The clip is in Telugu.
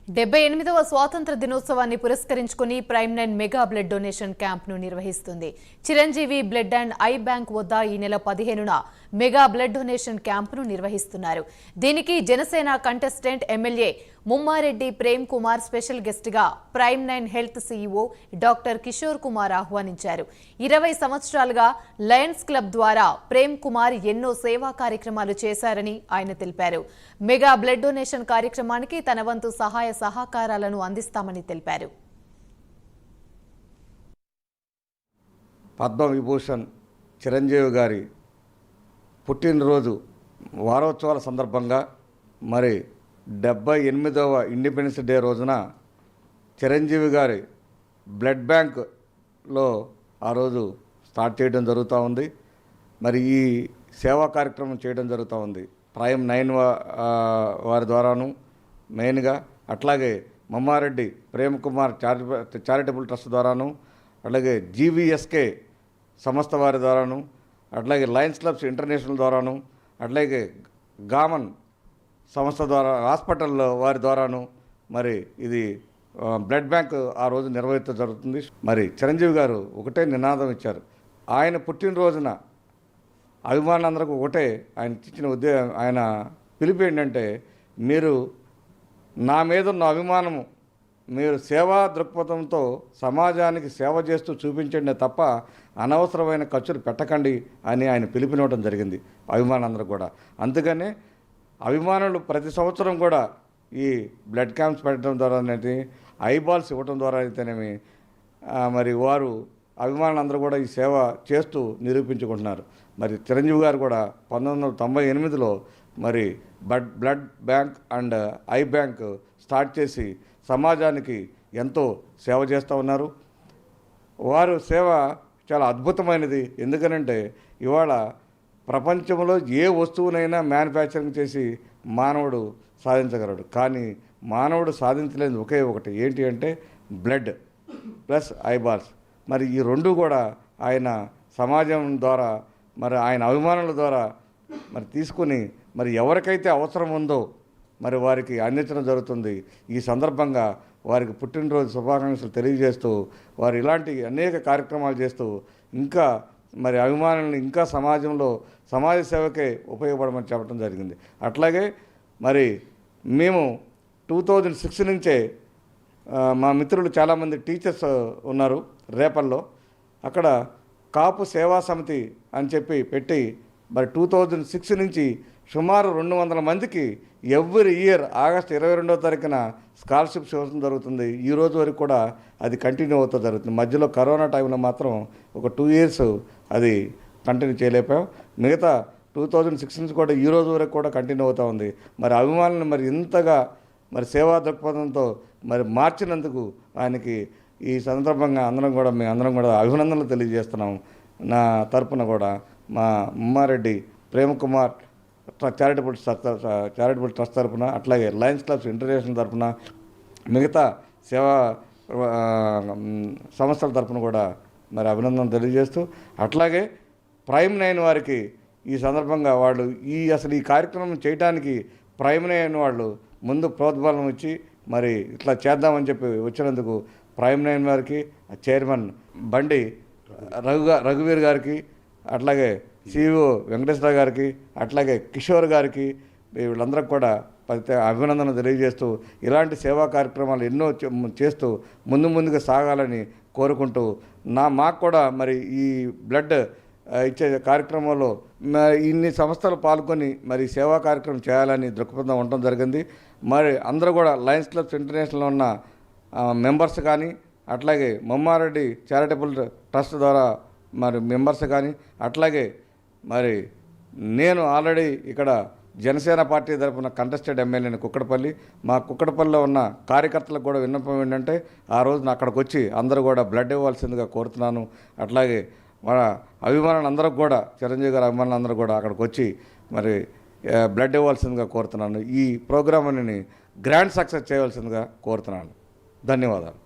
78వ స్వాతంత్ర దినోత్సవాన్ని పురస్కరించుకుని ప్రైమ్9 మెగా బ్లడ్ డొనేషన్ క్యాంప్ను నిర్వహిస్తుంది. Chiranjeevi blood and eye bank వద్ద ఈ నెల 15న మెగా బ్లడ్ డొనేషన్ క్యాంప్ను నిర్వహిస్తున్నారు. దీనికి Janasena contestant MLA Mummareddy Prem Kumar special గెస్ట్గా Prime nine health CEO doctor Kishore Kumar ఆహ్వానించారు. 20 సంవత్సరాలుగా లయన్స్ క్లబ్ ద్వారా ప్రేమ్ కుమార్ ఎన్నో సేవా కార్యక్రమాలు చేశారని ఆయన తెలిపారు. మెగా బ్లడ్ డొనేషన్ కార్యక్రమానికి తన వంతు సహాయ సహకారాలను అందిస్తామని తెలిపారు. పద్మవిభూషణ్ చిరంజీవి గారి పుట్టినరోజు వారోత్సవాల సందర్భంగా 78వ ఇండిపెండెన్స్ డే రోజున చిరంజీవి గారి బ్లడ్ బ్యాంక్లో ఆ రోజు స్టార్ట్ చేయడం జరుగుతూ ఉంది. ఈ సేవా కార్యక్రమం చేయడం జరుగుతూ ఉంది. ప్రైమ్9 వారి ద్వారాను మెయిన్గా, అట్లాగే ముమ్మారెడ్డి ప్రేమ్ కుమార్ చారిటబుల్ ట్రస్ట్ ద్వారాను, అట్లాగే జీవీఎస్కే సంస్థ వారి ద్వారాను, అట్లాగే లయన్స్ క్లబ్స్ ఇంటర్నేషనల్ ద్వారాను, అట్లాగే గామన్ సంస్థ ద్వారా హాస్పిటల్ వారి ద్వారాను ఇది బ్లడ్ బ్యాంక్ ఆ రోజు నిర్వహించడం జరుగుతుంది. చిరంజీవి గారు ఒకటే నినాదం ఇచ్చారు. ఆయన పుట్టినరోజున అభిమానులందరికీ ఒకటే ఆయన ఇచ్చిన ఆయన పిలుపు ఏంటంటే, మీరు నా మీద ఉన్న అభిమానము మీరు సేవా దృక్పథంతో సమాజానికి సేవ చేస్తూ చూపించండి తప్ప అనవసరమైన ఖర్చులు పెట్టకండి అని ఆయన పిలుపునివ్వడం జరిగింది అభిమానులందరూ కూడా. అందుకనే అభిమానులు ప్రతి సంవత్సరం కూడా ఈ బ్లడ్ క్యాంప్స్ పెట్టడం ద్వారా అనేది, ఐబాల్స్ ఇవ్వడం ద్వారా అయితేనేమి వారు అభిమానులందరూ కూడా ఈ సేవ చేస్తూ నిరూపించుకుంటున్నారు. చిరంజీవి గారు కూడా 1998లో blood bank and eye bank start చేసి సమాజానికి ఎంతో సేవ చేస్తూ ఉన్నారు. వారు సేవ చాలా అద్భుతమైనది. ఎందుకనంటే ఇవాళ ప్రపంచంలో ఏ వస్తువునైనా మ్యానుఫ్యాక్చరింగ్ చేసి మానవుడు సాధించగలడు. కానీ మానవుడు సాధించలేని ఒకే ఒకటి ఏంటి అంటే బ్లడ్ ప్లస్ ఐబాల్స్. ఈ రెండు కూడా ఆయన సమాజం ద్వారా ఆయన అభిమానుల ద్వారా తీసుకుని ఎవరికైతే అవసరం ఉందో వారికి అందించడం జరుగుతుంది. ఈ సందర్భంగా వారికి పుట్టినరోజు శుభాకాంక్షలు తెలియజేస్తూ వారు ఇలాంటి అనేక కార్యక్రమాలు చేస్తూ ఇంకా అభిమానులను ఇంకా సమాజంలో సమాజ సేవకే ఉపయోగపడమని చెప్పడం జరిగింది. అట్లాగే మేము 2006 నుంచే మా మిత్రులు చాలామంది టీచర్స్ ఉన్నారు రేపల్లో, అక్కడ కాపు సేవా సమితి అని చెప్పి పెట్టి 2006 నుంచి సుమారు 200 మందికి ఎవ్రీ ఇయర్ ఆగస్టు 22వ తారీఖున స్కాలర్షిప్స్ ఇవ్వడం జరుగుతుంది. ఈ రోజు వరకు కూడా అది కంటిన్యూ అవుతూ జరుగుతుంది. మధ్యలో కరోనా టైంలో మాత్రం ఒక 2 ఇయర్స్ అది కంటిన్యూ చేయలేకపోయాం. మిగతా 2006 నుంచి కూడా ఈ రోజు వరకు కూడా కంటిన్యూ అవుతూ ఉంది. అభిమానులను ఇంతగా సేవా దృక్పథంతో మార్చినందుకు ఆయనకి ఈ సందర్భంగా అందరం కూడా అభినందనలు తెలియజేస్తున్నాం. నా తరపున కూడా మా ముమ్మారెడ్డి ప్రేమ్ కుమార్ చారిటబుల్ ట్రస్ట్ తరపున, అట్లాగే లయన్స్ క్లబ్స్ ఇంటర్నేషనల్ తరపున, మిగతా సేవా సంస్థల తరపున కూడా అభినందనలు తెలియజేస్తూ, అట్లాగే ప్రైమ్9 వారికి ఈ సందర్భంగా వాళ్ళు అసలు ఈ కార్యక్రమం చేయడానికి ప్రైమ్9 వాళ్ళు ముందు ప్రోద్బలం ఇచ్చి ఇట్లా చేద్దామని చెప్పి వచ్చినందుకు ప్రైమ్9 వారికి, చైర్మన్ బండి రఘువీర్ గారికి, అట్లాగే సిఇఓ వెంకటేశ్వర గారికి, అట్లాగే కిషోర్ గారికి, వీళ్ళందరికీ కూడా అభినందన తెలియజేస్తూ ఇలాంటి సేవా కార్యక్రమాలు ఎన్నో చేస్తూ ముందుగా సాగాలని కోరుకుంటూ, మాకు కూడా ఈ బ్లడ్ ఇచ్చే కార్యక్రమంలో ఇన్ని సంస్థలు పాల్గొని సేవా కార్యక్రమం చేయాలని దృక్పథం ఉండటం జరిగింది. అందరూ కూడా లయన్స్ క్లబ్స్ ఇంటర్నేషనల్లో ఉన్న మెంబర్స్ కానీ, అట్లాగే ముమ్మారెడ్డి చారిటబుల్ ట్రస్ట్ ద్వారా మెంబర్స్ కానీ, అట్లాగే నేను ఆల్రెడీ ఇక్కడ జనసేన పార్టీ తరఫున కంటెస్టెడ్ ఎమ్మెల్యేని కుక్కడపల్లి. మా కుక్కడపల్లిలో ఉన్న కార్యకర్తలకు కూడా విన్నపం ఏంటంటే, ఆ రోజున అక్కడికి వచ్చి అందరూ కూడా బ్లడ్ ఇవ్వాల్సిందిగా కోరుతున్నాను. అట్లాగే మన అభిమానులందరికీ కూడా, చిరంజీవి గారి అభిమానులందరూ కూడా అక్కడికి వచ్చి బ్లడ్ ఇవ్వాల్సిందిగా కోరుతున్నాను. ఈ ప్రోగ్రామ్ని గ్రాండ్ సక్సెస్ చేయవలసిందిగా కోరుతున్నాను. ధన్యవాదాలు.